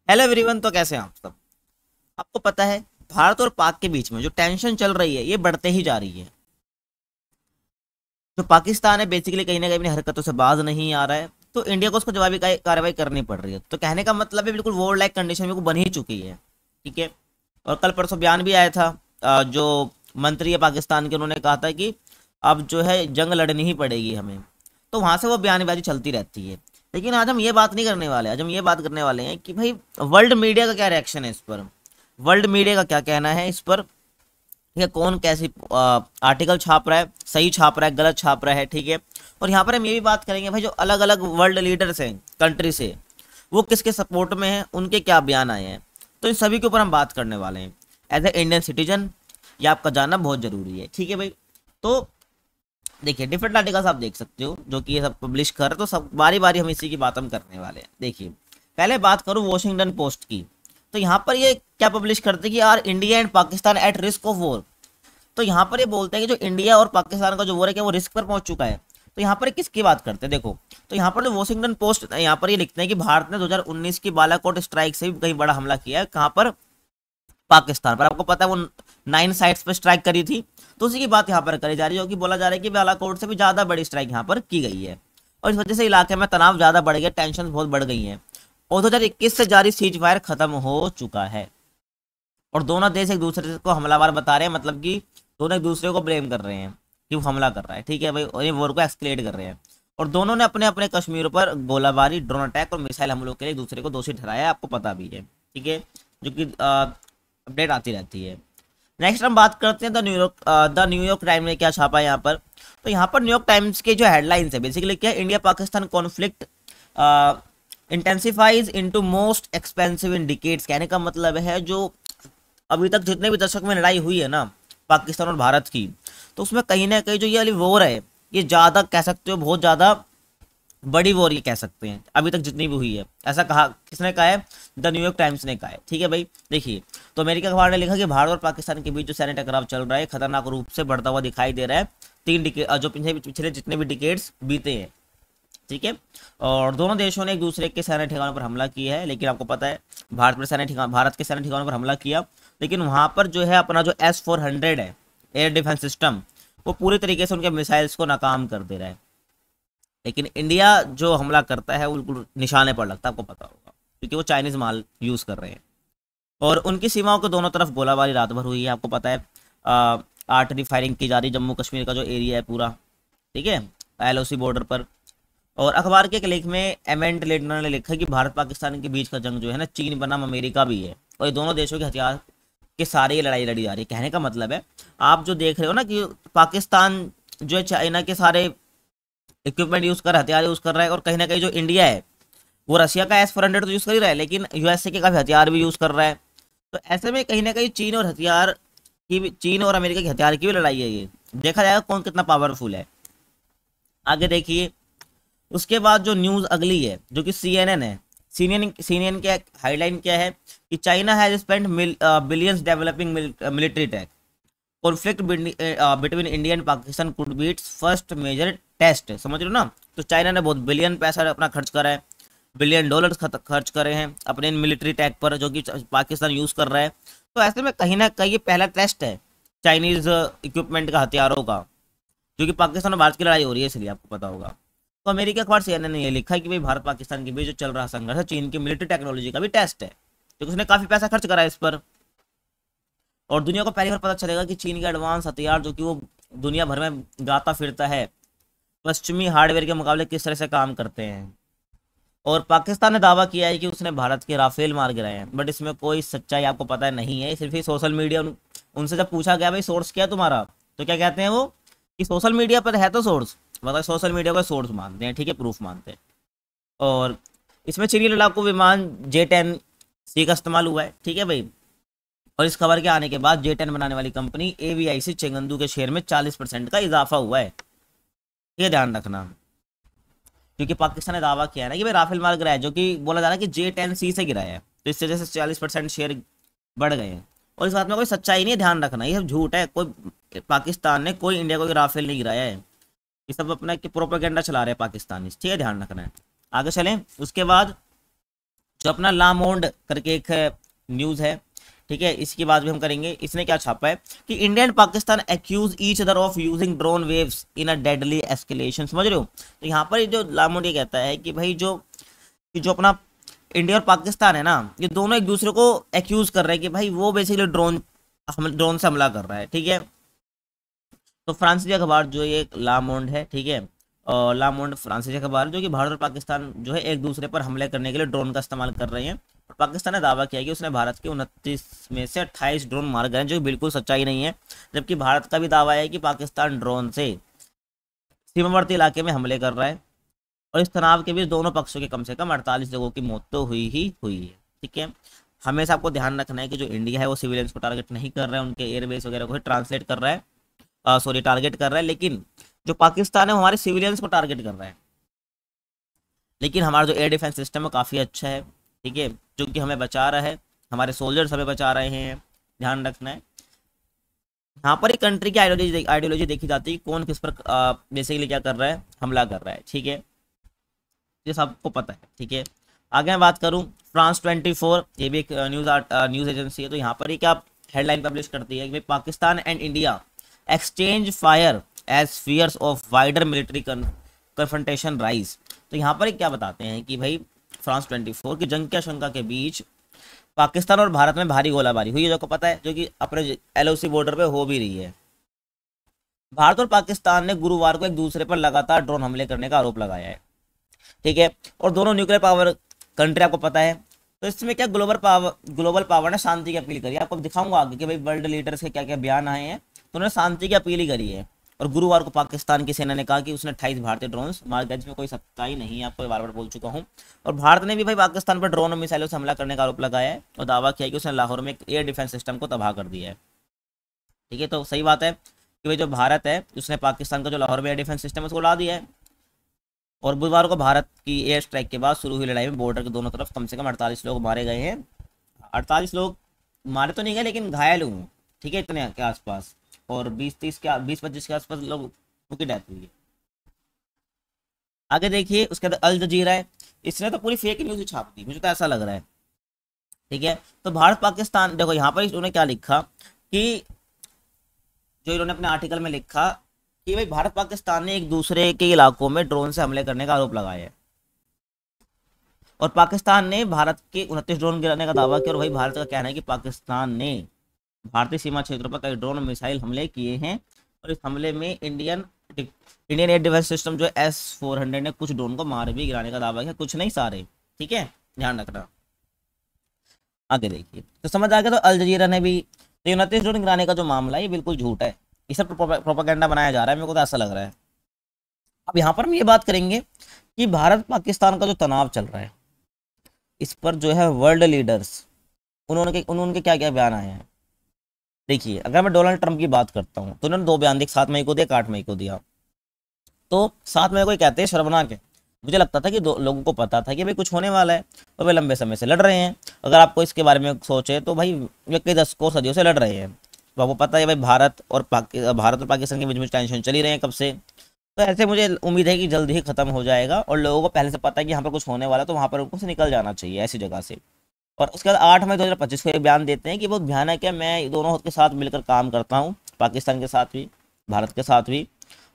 Hello everyone, तो कैसे हैं आप सब। आपको पता है भारत और पाक के बीच में जो टेंशन चल रही है ये बढ़ते ही जा रही है। जो पाकिस्तान है बेसिकली कहीं ना कहीं अपनी हरकतों से बाज नहीं आ रहा है, तो इंडिया को उसको जवाबी कार्रवाई करनी पड़ रही है। तो कहने का मतलब है बिल्कुल वॉर लाइक कंडीशन में बन ही चुकी है। ठीक है। और कल परसों बयान भी आया था, जो मंत्री है पाकिस्तान के, उन्होंने कहा था कि अब जो है जंग लड़नी ही पड़ेगी हमें। तो वहां से वो बयानबाजी चलती रहती है। लेकिन आज हम ये बात नहीं करने वाले, आज हम ये बात करने वाले हैं कि भाई वर्ल्ड मीडिया का क्या रिएक्शन है इस पर। वर्ल्ड मीडिया का क्या कहना है इस पर। ठीक है, कौन कैसी आर्टिकल छाप रहा है, सही छाप रहा है, गलत छाप रहा है। ठीक है। और यहाँ पर हम ये भी बात करेंगे भाई जो अलग अलग वर्ल्ड लीडर्स हैं कंट्री से, वो किसके सपोर्ट में हैं, उनके क्या बयान आए हैं। तो इन सभी के ऊपर हम बात करने वाले हैं। एज ए इंडियन सिटीजन ये आपका जानना बहुत जरूरी है। ठीक है भाई। तो देखिए डिफरेंट आर्टिकल्स आप देख सकते हो जो कि ये सब पब्लिश कर रहे, तो सब बारी बारी हम इसी की बात हम करने वाले हैं। देखिए पहले बात करूं वॉशिंगटन पोस्ट की। तो यहाँ पर ये क्या पब्लिश करते हैं कि R India and Pakistan at risk of war. तो यहाँ पर ये बोलते हैं कि जो इंडिया और पाकिस्तान का जो वॉर है क्या वो रिस्क पर पहुंच चुका है। तो यहाँ पर किसकी बात करते हैं देखो। तो यहाँ पर जो वॉशिंगटन पोस्ट यहाँ पर ये लिखते हैं कि भारत ने 2019 की बालाकोट स्ट्राइक से भी कहीं बड़ा हमला किया है। कहाँ पर? पाकिस्तान पर। आपको पता है वो 9 साइट्स पर स्ट्राइक करी थी। तो उसी की बात यहाँ पर करी जा रही है, जो कि बोला जा रहा है कि बालाकोट से भी ज्यादा बड़ी स्ट्राइक यहाँ पर की गई है। और इस वजह से इलाके में तनाव ज्यादा बढ़ गया, टेंशन बहुत बढ़ गई है। और 2021 से जारी सीज फायर खत्म हो चुका है। और दोनों देश एक दूसरे को हमलावर बता रहे हैं, मतलब कि दोनों एक दूसरे को ब्लेम कर रहे हैं कि वो हमला कर रहा है। ठीक है भाई, और ये वॉर को एक्सक्लेट कर रहे हैं। और दोनों ने अपने अपने कश्मीर पर गोलाबारी, ड्रोन अटैक और मिसाइल हमलों के लिए एक दूसरे को दोषी ठहराया है, आपको पता भी है। ठीक है। जो कि अपडेट आती रहती है। नेक्स्ट हम बात करते हैं द न्यूयॉर्क टाइम ने क्या छापा है यहाँ पर। तो यहाँ पर न्यूयॉर्क टाइम्स के जो हेडलाइंस है बेसिकली क्या है, India Pakistan conflict intensifies into most expensive in decades. कहने का मतलब है जो अभी तक जितने भी दशक में लड़ाई हुई है ना पाकिस्तान और भारत की, तो उसमें कहीं ना कहीं जो ये वाली वॉर है ये ज़्यादा कह सकते हो, बहुत ज़्यादा बड़ी वॉर ये कह सकते हैं अभी तक जितनी भी हुई है। ऐसा कहा किसने कहा है? द न्यूयॉर्क टाइम्स ने कहा है। ठीक है भाई। देखिए तो अमेरिका अखबार ने लिखा कि भारत और पाकिस्तान के बीच जो सैन्य टकराव चल रहा है खतरनाक रूप से बढ़ता हुआ दिखाई दे रहा है। तीन डिकेड जो पिछले जितने भी डिकेड्स बीते हैं। ठीक है। और दोनों देशों ने एक दूसरे के सैन्य ठिकानों पर हमला किया है। लेकिन आपको पता है भारत के सैन्य ठिकानों पर हमला किया, लेकिन वहां पर जो है अपना जो S-400 है एयर डिफेंस सिस्टम, वो पूरी तरीके से उनके मिसाइल्स को नाकाम कर दे रहा है। लेकिन इंडिया जो हमला करता है वो बिल्कुल निशाने पर लगता है, आपको पता होगा, क्योंकि वो चाइनीज माल यूज कर रहे हैं। और उनकी सीमाओं के दोनों तरफ गोलाबारी रात भर हुई है, आपको पता है। आर्टरी फायरिंग की जा रही जम्मू कश्मीर का जो एरिया है पूरा। ठीक है। LOC बॉर्डर पर। और अखबार के एक लेख में एमेंड लेटनर ने लिखा कि भारत पाकिस्तान के बीच का जंग जो है ना चीन बनाम अमेरिका भी है, और ये दोनों देशों के हथियार के सारे ये लड़ाई लड़ी जा रही है। कहने का मतलब है आप जो देख रहे हो ना कि पाकिस्तान जो है चाइना के सारे इक्विपमेंट यूज कर रहा है, हथियार यूज कर रहा है, और कहीं ना कहीं जो इंडिया है वो रशिया का S-400 तो यूज कर ही रहा है, लेकिन USA के काफी हथियार भी यूज कर रहा है। तो ऐसे में कहीं ना कहीं चीन और अमेरिका के हथियार की भी लड़ाई है। ये देखा जाएगा कौन कितना पावरफुल है। आगे देखिए उसके बाद जो न्यूज अगली है जो कि CNN है। CNN के हाईलाइन क्या है कि China has spend billions developing military tech, conflict between India and Pakistan could be its first major test. समझ रहे हो ना। तो चाइना ने बहुत बिलियन पैसा अपना खर्च करा है, बिलियन डॉलर खर्च करे हैं अपने इन मिलिट्री टैक पर जो कि पाकिस्तान यूज कर रहा है। तो ऐसे में कहीं ना कहीं ये पहला टेस्ट है चाइनीज इक्विपमेंट का, हथियारों का, जो कि पाकिस्तान और भारत की लड़ाई हो रही है, इसलिए आपको पता होगा। तो अमेरिकी अखबार CNN ने यह लिखा है कि भाई भारत पाकिस्तान के बीच जो चल रहा संघर्ष है चीन की मिलिट्री टेक्नोलॉजी का भी टेस्ट है, क्योंकि उसने काफी पैसा खर्च करा है इस पर। और दुनिया को पहली बार पता चलेगा कि चीन के एडवांस हथियार जो कि वो दुनिया भर में गाता फिरता है पश्चिमी हार्डवेयर के मुकाबले किस तरह से काम करते हैं। और पाकिस्तान ने दावा किया है कि उसने भारत के राफेल मार गिराए हैं, बट इसमें कोई सच्चाई आपको पता है नहीं है। सिर्फ ही सोशल मीडिया उनसे जब पूछा गया भाई सोर्स क्या है तुम्हारा, तो क्या कहते हैं वो कि सोशल मीडिया पर है तो सोर्स, मतलब सोशल मीडिया को सोर्स मानते हैं। ठीक है, प्रूफ मानते हैं। और इसमें चीनी लड़ाकू विमान J-10C का इस्तेमाल हुआ है। ठीक है भाई। और इस खबर के आने के बाद J-10 बनाने वाली कंपनी AVIC चेंगंदू के शेयर में 40% का इजाफा हुआ है। ये ध्यान रखना, क्योंकि पाकिस्तान ने दावा किया है ना कि भाई राफेल मार गिराया, जो कि बोला जा रहा है कि J-10C से गिराया है, तो इस वजह से 40% शेयर बढ़ गए हैं। और इस बात में कोई सच्चाई नहीं है, ध्यान रखना, ये सब झूठ है। कोई पाकिस्तान ने कोई इंडिया को राफेल नहीं गिराया है, ये सब अपना प्रोपेगेंडा चला रहे हैं पाकिस्तानी। ठीक है, ध्यान रखना है। आगे चलें। उसके बाद जो अपना लामोंड करके एक न्यूज़ है, ठीक है, इसकी बात भी हम करेंगे। इसने क्या छापा है कि India and Pakistan accuse each other of using drone waves in a deadly escalation, समझ रहे हो। तो यहाँ पर जो लामोंड ये कहता है कि भाई जो अपना इंडिया और पाकिस्तान है ना, ये दोनों एक दूसरे को एक्यूज कर रहे हैं कि भाई वो बेसिकली ड्रोन से हमला कर रहा है, ठीक है। तो फ्रांसीसी अखबार जो ये लामोंड है, ठीक है, और लामोंड फ्रांसीसी अखबार जो कि भारत और पाकिस्तान जो है एक दूसरे पर हमले करने के लिए ड्रोन का इस्तेमाल कर रहे हैं। और पाकिस्तान ने दावा किया कि उसने भारत के 29 में से 28 ड्रोन मार गए हैं, जो कि बिल्कुल सच्चाई नहीं है। जबकि भारत का भी दावा है कि पाकिस्तान ड्रोन से सीमावर्ती इलाके में हमले कर रहा है। और इस तनाव के बीच दोनों पक्षों के कम से कम 48 लोगों की मौत तो हुई ही हुई है, ठीक है। हमेशा आपको ध्यान रखना है कि जो इंडिया है वो सिविलियंस को टारगेट नहीं कर रहा है, उनके एयरबेस वगैरह को ट्रांसलेट कर रहा है, सॉरी टारगेट कर रहा है। लेकिन जो पाकिस्तान है वो हमारे सिविलियंस को टारगेट कर रहा है। लेकिन हमारा जो एयर डिफेंस सिस्टम है काफ़ी अच्छा है, ठीक है, जो कि हमें बचा रहा है, हमारे सोल्जर्स हमें बचा रहे हैं, ध्यान रखना है। यहाँ पर एक कंट्री की आइडियोलॉजी देखी जाती है, कौन किस पर बेसिकली क्या कर रहा है, हमला कर रहा है, ठीक है, ये सबको पता है, ठीक है। आगे मैं बात करूँ फ्रांस 24, ये भी एक न्यूज़ एजेंसी है। तो यहाँ पर ही क्या हेडलाइन पब्लिश करती है कि भाई Pakistan and India exchange fire as fears of wider military confrontation rise. तो यहाँ पर क्या बताते हैं कि भाई फ्रांस 24 की जंग की आशंका के बीच पाकिस्तान और भारत में भारी गोलाबारी हुई है, जो को पता है, जो कि अपने LOC बॉर्डर पे हो भी रही है। भारत और पाकिस्तान ने गुरुवार को एक दूसरे पर लगातार ड्रोन हमले करने का आरोप लगाया है, ठीक है। और दोनों न्यूक्लियर पावर कंट्री, आपको पता है। तो इसमें क्या ग्लोबल पावर ने शांति की अपील करी है। आपको दिखाऊंगा आगे कि भाई वर्ल्ड लीडर्स के क्या क्या बयान आए हैं। तो उन्होंने शांति की अपील ही करी है। और गुरुवार को पाकिस्तान की सेना ने कहा कि उसने 28 भारतीय ड्रोन मार दिया, जिसमें कोई सच्चाई नहीं है, आपको बार बार बोल चुका हूँ। और भारत ने भी भाई पाकिस्तान पर ड्रोन और मिसाइलों से हमला करने का आरोप लगाया है और दावा किया कि उसने लाहौर में एक एयर डिफेंस सिस्टम को तबाह कर दिया है, ठीक है। तो सही बात है कि भाई जो भारत है उसने पाकिस्तान का जो लाहौर में एयर डिफेंस सिस्टम है उसको उड़ा दिया है। और बुधवार को भारत की एयर स्ट्राइक के बाद शुरू हुई लड़ाई में बॉर्डर के दोनों तरफ कम से कम 48 लोग मारे गए हैं। 48 लोग मारे तो नहीं गए, लेकिन घायल हुए, ठीक है, इतने के आसपास। और 20-25 के आसपास लोगों की डेथ हुई है। आगे देखिए, उसके बाद अल जजीरा है, इसने तो पूरी फेक न्यूज छाप दी, मुझे तो ऐसा लग रहा है, ठीक है। तो भारत पाकिस्तान, देखो यहाँ पर इन्होंने क्या लिखा कि जो इन्होंने अपने आर्टिकल में लिखा कि भाई भारत पाकिस्तान ने एक दूसरे के इलाकों में ड्रोन से हमले करने का आरोप लगाया है। और पाकिस्तान ने भारत के 29 ड्रोन गिराने का दावा किया। और भाई भारत का कहना है कि पाकिस्तान ने भारतीय सीमा क्षेत्रों पर कई ड्रोन और मिसाइल हमले किए हैं। और इस हमले में इंडियन एयर डिफेंस सिस्टम जो S-400 ने कुछ ड्रोन को मार भी गिराने का दावा किया, कुछ नहीं सारे, ठीक है, ध्यान रखना। आगे देखिए, तो समझ आ गया। तो अल जजीरा ने भी 29 ड्रोन गिराने का जो मामला है ये बिल्कुल झूठ है, ये सब प्रोपागेंडा बनाया जा रहा है, मेरे को तो ऐसा लग रहा है। अब यहाँ पर हम ये बात करेंगे कि भारत पाकिस्तान का जो तनाव चल रहा है, इस पर जो है वर्ल्ड लीडर्स उन्होंने क्या क्या बयान आए हैं। देखिए, अगर मैं डोनाल्ड ट्रंप की बात करता हूँ तो उन्होंने 2 बयान दिए, 7 मई को दिया, 8 मई को दिया। तो 7 मई को ये कहते हैं शर्मनाक है। मुझे लगता था कि लोगों को पता था कि भाई कुछ होने वाला है और वे लंबे समय से लड़ रहे हैं। अगर आपको इसके बारे में सोचे तो भाई ये कई दशकों सदियों से लड़ रहे हैं। तो आपको पता है भाई भारत और पाकिस्तान के बीच में टेंशन चली रही है कब से। तो ऐसे मुझे उम्मीद है कि जल्द ही खत्म हो जाएगा और लोगों को पहले से पता है कि यहाँ पर कुछ होने वाला है, तो वहाँ पर उनको से निकल जाना चाहिए ऐसी जगह से। और उसके बाद 8 मई 2025 को एक बयान देते हैं कि बहुत भयानक है, मैं दोनों के साथ मिलकर काम करता हूँ, पाकिस्तान के साथ भी भारत के साथ भी।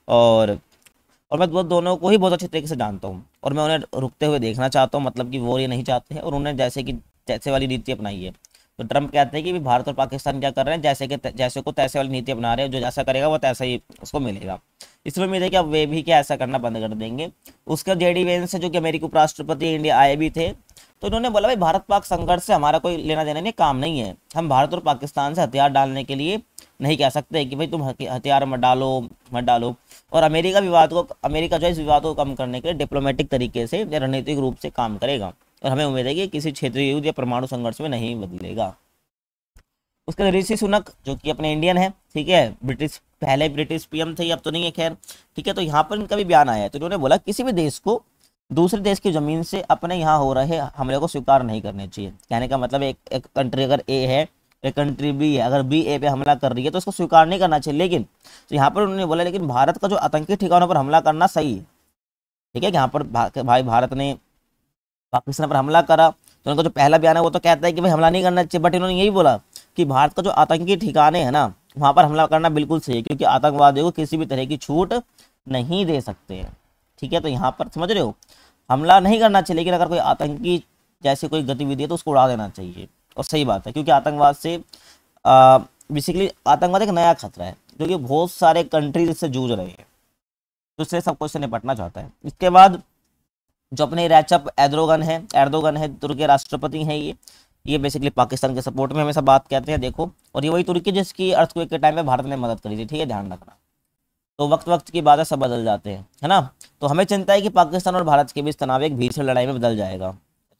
और मैं दोनों को ही बहुत अच्छे तरीके से जानता हूँ और मैं उन्हें रुकते हुए देखना चाहता हूँ, मतलब कि वो ये नहीं चाहते हैं और उन्होंने जैसे वाली नीति अपनाई है। तो ट्रंप कहते हैं कि भारत और पाकिस्तान क्या कर रहे हैं, जैसे को तैसे वाली नीति अपना रहे हैं, जो जैसा करेगा वो तैसा ही उसको मिलेगा। इसमें उम्मीद है कि अब वे भी क्या ऐसा करना बंद कर देंगे। उसके JD वेंस से, जो कि अमेरिकी उपराष्ट्रपति इंडिया आए भी थे, तो उन्होंने बोला भाई भारत पाक संघर्ष से हमारा कोई लेना देना नहीं, काम नहीं है। हम भारत और पाकिस्तान से हथियार डालने के लिए नहीं कह सकते कि भाई तुम हथियार मत डालो। और अमेरिका जो है इस विवाद को कम करने के लिए डिप्लोमेटिक तरीके से या रणनीतिक रूप से काम करेगा। और हमें उम्मीद है कि किसी क्षेत्रीय युद्ध या परमाणु संघर्ष में नहीं बदलेगा। उसके बाद ऋषि सुनक, जो कि अपने इंडियन है, ठीक है, पहले ब्रिटिश PM थे, अब तो नहीं है खैर, ठीक है। तो यहाँ पर इनका भी बयान आया है। तो इन्होंने बोला किसी भी देश को दूसरे देश की जमीन से अपने यहाँ हो रहे हमले को स्वीकार नहीं करने चाहिए। कहने का मतलब एक कंट्री अगर A है, एक कंट्री B है, अगर B A पे हमला कर रही है तो उसको स्वीकार नहीं करना चाहिए। लेकिन तो यहाँ पर उन्होंने बोला लेकिन भारत का जो आतंकी ठिकानों पर हमला करना सही है, ठीक है। यहाँ पर भाई भारत ने पाकिस्तान पर हमला करा तो उनका जो पहला बयान है वो तो कहता है कि भाई हमला नहीं करना चाहिए, बट इन्होंने यही बोला कि भारत का जो आतंकी ठिकाने हैं ना वहाँ पर हमला करना बिल्कुल सही है, क्योंकि आतंकवादियों को किसी भी तरह की छूट नहीं दे सकते हैं। ठीक है, तो यहाँ पर समझ रहे हो, हमला नहीं करना चाहिए, लेकिन अगर कोई आतंकी जैसे कोई गतिविधि है तो उसको उड़ा देना चाहिए। और सही बात है, क्योंकि आतंकवाद से बेसिकली आतंकवाद एक नया खतरा है, जो कि बहुत सारे कंट्रीज इससे जूझ रहे हैं, तो इससे सबको इससे निपटना चाहता है। इसके बाद जो अपने रैचप एर्दोगन है तुर्की के राष्ट्रपति हैं, ये बेसिकली पाकिस्तान के सपोर्ट में हमेशा बात कहते हैं, देखो। और ये वही तुर्की जिसकी अर्थक्वेक के टाइम में भारत ने मदद करी थी, ठीक है, ध्यान रखना। तो वक्त वक्त की बात है, सब बदल जाते हैं, है ना। तो हमें चिंता है कि पाकिस्तान और भारत के बीच तनाव एक भीषण लड़ाई में बदल जाएगा,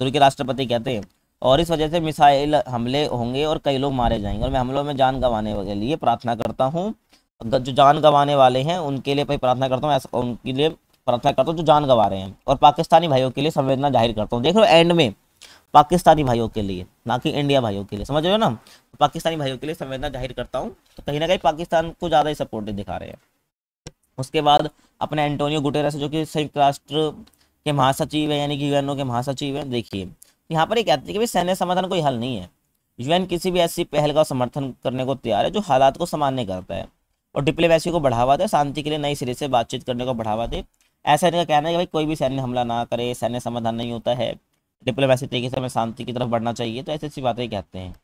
तुर्की राष्ट्रपति कहते हैं, और इस वजह से मिसाइल हमले होंगे और कई लोग मारे जाएंगे, और मैं हमलों में जान गंवाने के लिए प्रार्थना करता हूँ। जो जान गंवाने वाले हैं उनके लिए प्रार्थना करता हूँ, उनके लिए प्रार्थना करता हूँ जो जान गंवा रहे हैं, और पाकिस्तानी भाइयों के लिए संवेदना जाहिर करता हूँ। देख लो एंड में पाकिस्तानी भाइयों के लिए, ना कि इंडिया भाइयों के लिए, समझ रहे हो ना। पाकिस्तानी भाइयों के लिए संवेदना जाहिर करता हूँ, तो कहीं ना कहीं पाकिस्तान को ज़्यादा ही सपोर्ट दिखा रहे हैं। उसके बाद अपने एंटोनियो गुटेरेस जो कि संयुक्त राष्ट्र के महासचिव है, यानी कि यूएनओ के महासचिव हैं, देखिए यहाँ पर ये कहते हैं कि भाई सैन्य समाधान कोई हल नहीं है, यूएन किसी भी ऐसी पहल का समर्थन करने को तैयार है जो हालात को सामान्य करता है और डिप्लोमेसी को बढ़ावा दे, शांति के लिए नए सिरे से बातचीत करने को बढ़ावा दे। ऐसा इनका कहना है कि भाई कोई भी सैन्य हमला ना करे, सैन्य समाधान नहीं होता है, डिप्लोमेसी तरीके से हमें शांति की तरफ बढ़ना चाहिए, तो ऐसी ऐसी बातें कहते हैं।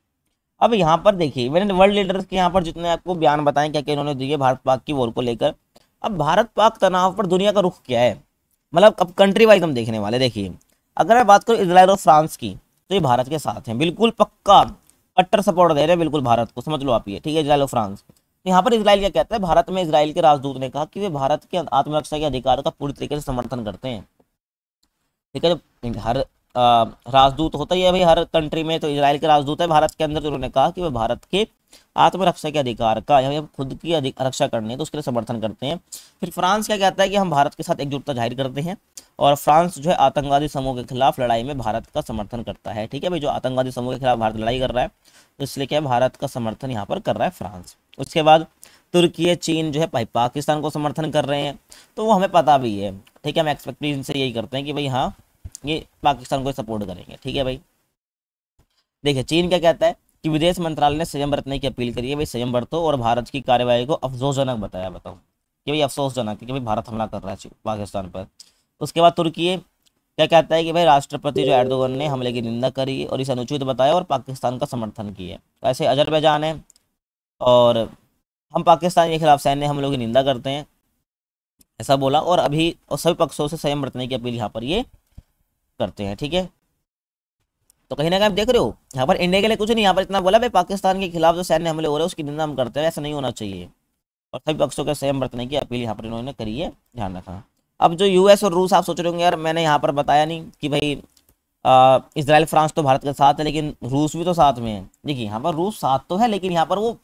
अब यहाँ पर देखिए मैंने वर्ल्ड लीडर्स के यहाँ पर जितने आपको बयान बताएं क्या क्या इन्होंने दिए भारत पाक की वॉर को लेकर। अब भारत पाक तनाव पर दुनिया का रुख क्या है, मतलब अब कंट्री वाइज हम देखने वाले। देखिए अगर मैं बात करूँ इजराइल और फ्रांस की, तो ये भारत के साथ हैं, बिल्कुल पक्का कट्टर सपोर्ट दे रहे हैं बिल्कुल भारत को, समझ लो आप ये, ठीक है, इजराइल और फ्रांस। तो यहाँ पर इजराइल क्या कहता है, भारत में इजराइल के राजदूत ने कहा कि वे भारत के आत्मरक्षा के अधिकार का पूरी तरीके से समर्थन करते हैं। ठीक है, जब हर राजदूत होता ही है भाई हर कंट्री में, तो इजराइल के राजदूत है भारत के अंदर, तो उन्होंने कहा कि वे भारत के आत्मरक्षा के अधिकार का, या खुद की रक्षा करनी है तो उसके लिए समर्थन करते हैं। फिर फ्रांस क्या कहता है कि हम भारत के साथ एकजुटता जाहिर करते हैं, और फ्रांस जो है आतंकवादी समूह के खिलाफ लड़ाई में भारत का समर्थन करता है। ठीक है भाई, जो आतंकवादी समूह के खिलाफ भारत लड़ाई कर रहा है, तो इसलिए क्या है, भारत का समर्थन यहाँ पर कर रहा है फ्रांस। उसके बाद तुर्की चीन जो है भाई पाकिस्तान को समर्थन कर रहे हैं, तो वो हमें पता भी है। ठीक है, हम एक्सपेक्टेशन से यही करते हैं कि भाई हाँ ये पाकिस्तान को सपोर्ट करेंगे। ठीक है भाई, देखिए चीन क्या कहता है कि विदेश मंत्रालय ने संयम बरतने की अपील करी है, भाई संयम बरतो, और भारत की कार्यवाही को अफसोसजनक बताया। बताओ कि भाई अफसोसजनक है कि भाई भारत हमला कर रहा है पाकिस्तान पर। उसके बाद तुर्की क्या कहता है कि भाई राष्ट्रपति जो एर्दोगन ने हमले की निंदा करी और इसे अनुचित बताया और पाकिस्तान का समर्थन किया। ऐसे अजरबैजान है, और हम पाकिस्तान के खिलाफ सैन्य हमलों की निंदा करते हैं, ऐसा बोला, और अभी और सभी पक्षों से संयम बरतने की अपील यहाँ पर ये करते हैं। ठीक है, तो कहीं ना कहीं आप देख रहे हो यहाँ पर इंडिया के लिए कुछ नहीं, यहाँ पर इतना बोला भाई पाकिस्तान के खिलाफ जो सैन्य हमले हो रहे हैं उसकी निंदा हम करते हैं, ऐसा नहीं होना चाहिए, और सभी पक्षों के संयम बरतने की अपील यहाँ पर इन्होंने करी है, ध्यान रखना। अब जो यूएस और रूस, आप सोच रहे होंगे यार मैंने यहाँ पर बताया नहीं कि भाई इसराइल फ्रांस तो भारत के साथ है, लेकिन रूस भी तो साथ में है। देखिए यहाँ पर रूस साथ तो है, लेकिन यहाँ पर वो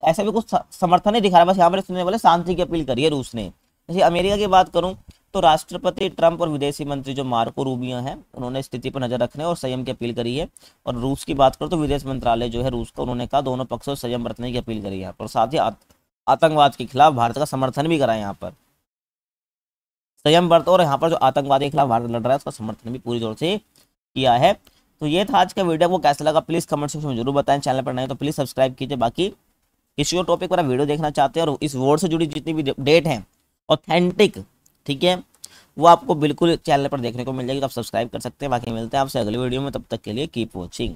ऐसा भी कुछ समर्थन नहीं दिखा रहा, बस यहाँ पर सुनने वाले शांति की अपील करी है रूस ने। जैसे अमेरिका की बात करूँ तो राष्ट्रपति ट्रंप और विदेशी मंत्री जो मार्को रूबियो हैं, उन्होंने स्थिति पर नजर रखने और संयम की अपील करी है। और रूस की बात करो तो विदेश मंत्रालय जो है रूस का, उन्होंने कहा दोनों पक्षों से संयम बरतने की अपील करी है यहाँ पर, साथ ही आतंकवाद के खिलाफ भारत का समर्थन भी करा है, यहाँ पर संयम बरतो, और यहाँ पर जो आतंकवाद के खिलाफ भारत लड़ रहा है उसका समर्थन भी पूरी तौर से किया है। तो ये था आज का वीडियो, को कैसा लगा प्लीज़ कमेंट सेक्शन में जरूर बताएं, चैनल पर नए तो प्लीज़ सब्सक्राइब कीजिए। बाकी किसी और टॉपिक पर आप वीडियो देखना चाहते हैं और इस वॉर से जुड़ी जितनी भी डेट हैं ऑथेंटिक, ठीक है, वो आपको बिल्कुल चैनल पर देखने को मिल जाएगी, तो आप सब्सक्राइब कर सकते हैं। बाकी मिलते हैं आपसे अगली वीडियो में, तब तक के लिए कीप वॉचिंग।